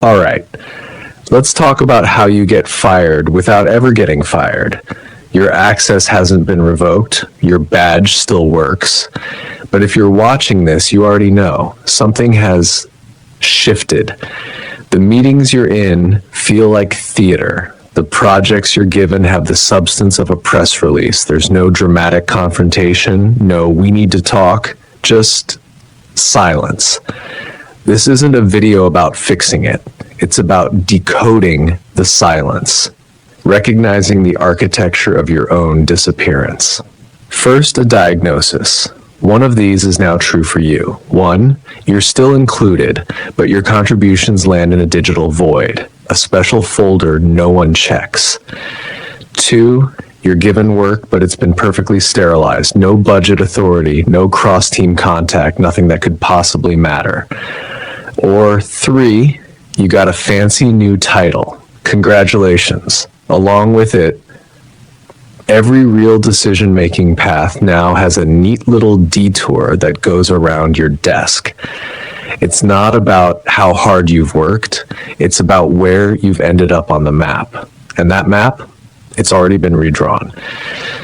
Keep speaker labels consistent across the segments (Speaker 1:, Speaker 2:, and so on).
Speaker 1: All right, let's talk about how you get fired without ever getting fired. Your access hasn't been revoked, your badge still works, but if you're watching this, you already know something has shifted. The meetings you're in feel like theater. The projects you're given have the substance of a press release. There's no dramatic confrontation, no we need to talk, just silence. This isn't a video about fixing it. It's about decoding the silence, recognizing the architecture of your own disappearance. First, a diagnosis. One of these is now true for you. One, you're still included, but your contributions land in a digital void, a special folder no one checks. Two, you're given work, but it's been perfectly sterilized. No budget authority, no cross-team contact, nothing that could possibly matter. Or three, you got a fancy new title. Congratulations. Along with it, every real decision-making path now has a neat little detour that goes around your desk. It's not about how hard you've worked, it's about where you've ended up on the map. And that map, it's already been redrawn.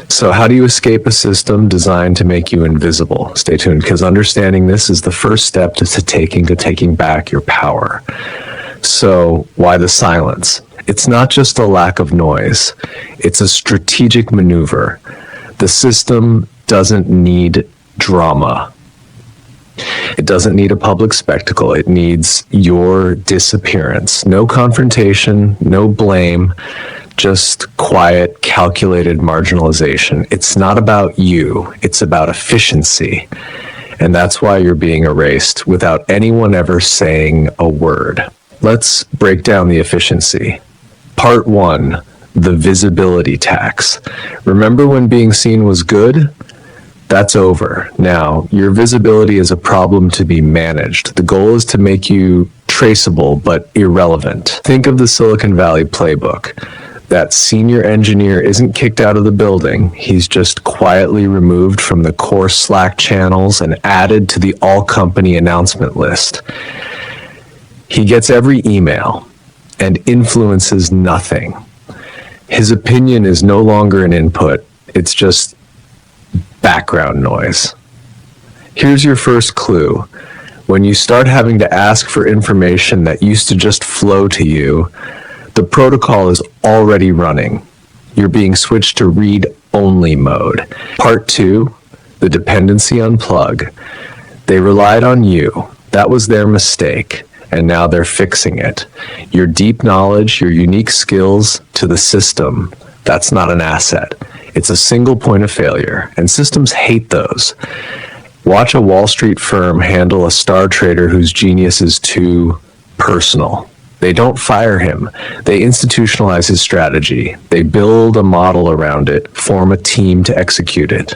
Speaker 1: So how do you escape a system designed to make you invisible? Stay tuned, because understanding this is the first step to taking back your power. So why the silence? It's not just a lack of noise. It's a strategic maneuver. The system doesn't need drama. It doesn't need a public spectacle. It needs your disappearance. No confrontation, no blame, just quiet, calculated marginalization. It's not about you. It's about efficiency. And that's why you're being erased without anyone ever saying a word. Let's break down the efficiency. Part 1, the visibility tax. Remember when being seen was good? That's over. Now, your visibility is a problem to be managed. The goal is to make you traceable but irrelevant. Think of the Silicon Valley playbook. That senior engineer isn't kicked out of the building. He's just quietly removed from the core Slack channels and added to the all-company announcement list. He gets every email and influences nothing. His opinion is no longer an input. It's just background noise. Here's your first clue. When you start having to ask for information that used to just flow to you, the protocol is already running. You're being switched to read-only mode. Part 2, the dependency unplug. They relied on you. That was their mistake, and now they're fixing it. Your deep knowledge, your unique skills to the system, that's not an asset. It's a single point of failure, and systems hate those. Watch a Wall Street firm handle a star trader whose genius is too personal. They don't fire him. They institutionalize his strategy. They build a model around it, form a team to execute it.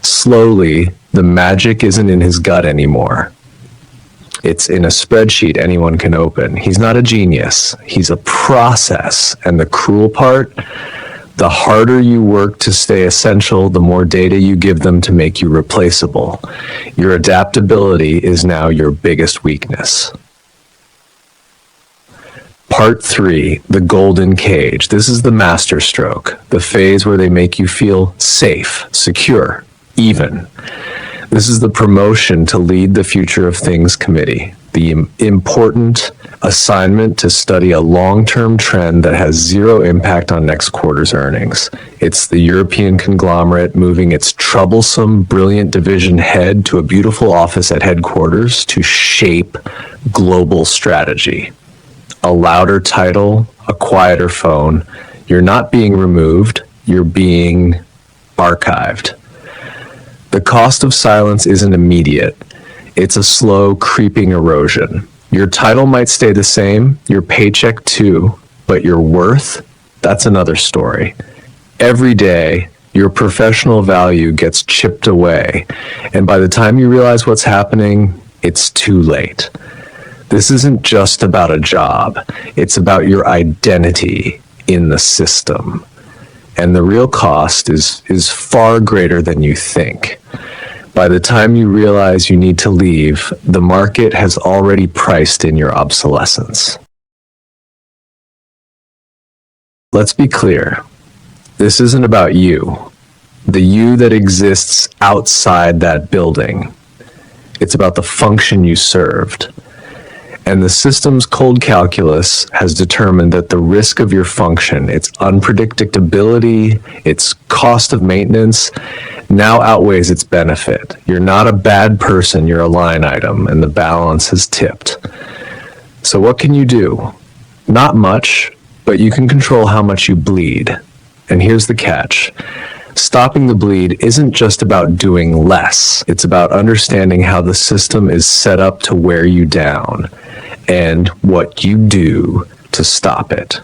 Speaker 1: Slowly, the magic isn't in his gut anymore. It's in a spreadsheet anyone can open. He's not a genius. He's a process. And the cruel part, the harder you work to stay essential, the more data you give them to make you replaceable. Your adaptability is now your biggest weakness. Part 3, the golden cage. This is the master stroke, the phase where they make you feel safe, secure, even. This is the promotion to lead the Future of Things Committee, the important assignment to study a long-term trend that has zero impact on next quarter's earnings. It's the European conglomerate moving its troublesome, brilliant division head to a beautiful office at headquarters to shape global strategy. A louder title, a quieter phone. You're not being removed, you're being archived. The cost of silence isn't immediate. It's a slow, creeping erosion. Your title might stay the same, your paycheck too, but your worth, that's another story. Every day, your professional value gets chipped away, and by the time you realize what's happening, it's too late. This isn't just about a job, it's about your identity in the system. And the real cost is far greater than you think. By the time you realize you need to leave, the market has already priced in your obsolescence. Let's be clear. This isn't about you, the you that exists outside that building. It's about the function you served. And the system's cold calculus has determined that the risk of your function, its unpredictability, its cost of maintenance, now outweighs its benefit. You're not a bad person, you're a line item, and the balance has tipped. So what can you do? Not much, but you can control how much you bleed. And here's the catch. Stopping the bleed isn't just about doing less. It's about understanding how the system is set up to wear you down and what you do to stop it.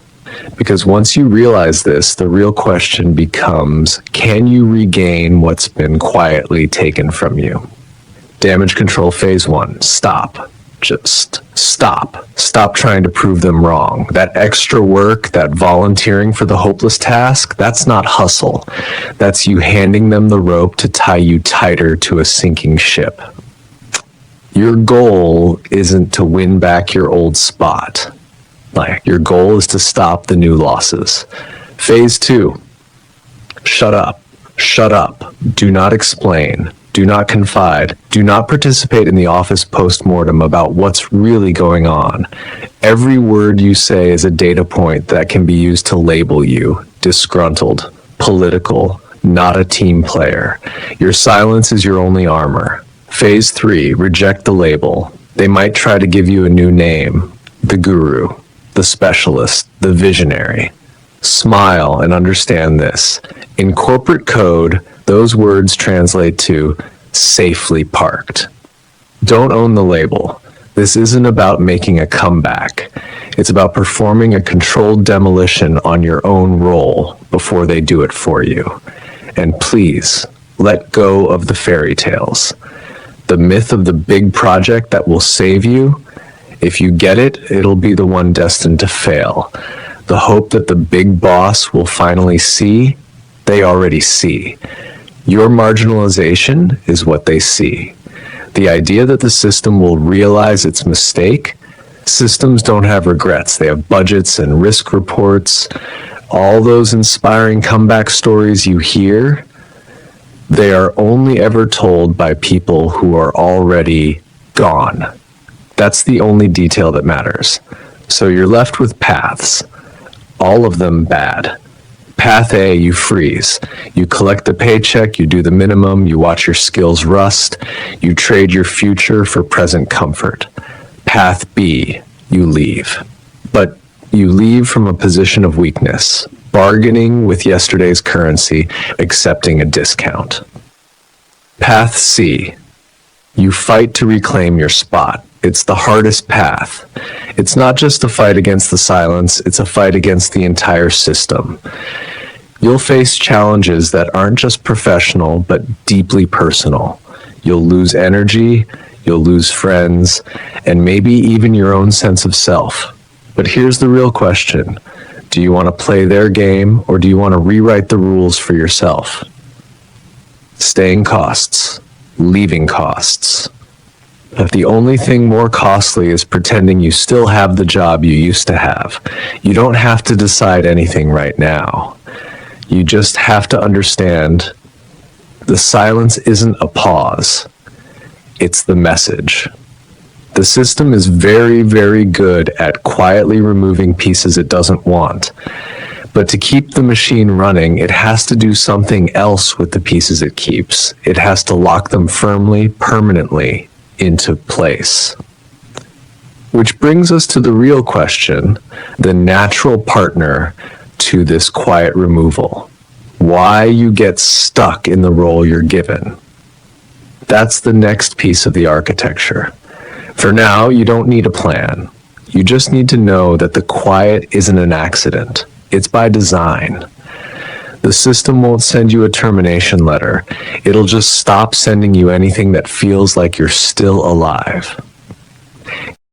Speaker 1: Because once you realize this, the real question becomes, can you regain what's been quietly taken from you? Damage control phase 1, stop. Just stop. Stop trying to prove them wrong. That extra work, that volunteering for the hopeless task, that's not hustle. That's you handing them the rope to tie you tighter to a sinking ship. Your goal isn't to win back your old spot. Your goal is to stop the new losses. Phase 2, shut up. Shut up. Do not explain. Do not confide. Do not participate in the office post-mortem about what's really going on. Every word you say is a data point that can be used to label you disgruntled, political, not a team player. Your silence is your only armor. Phase 3, reject the label. They might try to give you a new name. The guru, the specialist, the visionary. Smile and understand this. In corporate code, those words translate to safely parked. Don't own the label. This isn't about making a comeback. It's about performing a controlled demolition on your own role before they do it for you. And please, let go of the fairy tales. The myth of the big project that will save you, if you get it, it'll be the one destined to fail. The hope that the big boss will finally see, they already see. Your marginalization is what they see. The idea that the system will realize its mistake, systems don't have regrets. They have budgets and risk reports. All those inspiring comeback stories you hear, they are only ever told by people who are already gone. That's the only detail that matters. So you're left with paths, all of them bad. Path A, you freeze. You collect the paycheck, you do the minimum, you watch your skills rust, you trade your future for present comfort. Path B, you leave. But you leave from a position of weakness, bargaining with yesterday's currency, accepting a discount. Path C, you fight to reclaim your spot. It's the hardest path. It's not just a fight against the silence, it's a fight against the entire system. You'll face challenges that aren't just professional, but deeply personal. You'll lose energy, you'll lose friends, and maybe even your own sense of self. But here's the real question. Do you want to play their game, or do you want to rewrite the rules for yourself? Staying costs, leaving costs. If the only thing more costly is pretending you still have the job you used to have, you don't have to decide anything right now. You just have to understand the silence isn't a pause. It's the message. The system is very, very good at quietly removing pieces it doesn't want. But to keep the machine running, it has to do something else with the pieces it keeps. It has to lock them firmly, permanently into place. Which brings us to the real question, the natural partner to this quiet removal. Why you get stuck in the role you're given. That's the next piece of the architecture. For now, you don't need a plan. You just need to know that the quiet isn't an accident. It's by design. The system won't send you a termination letter. It'll just stop sending you anything that feels like you're still alive.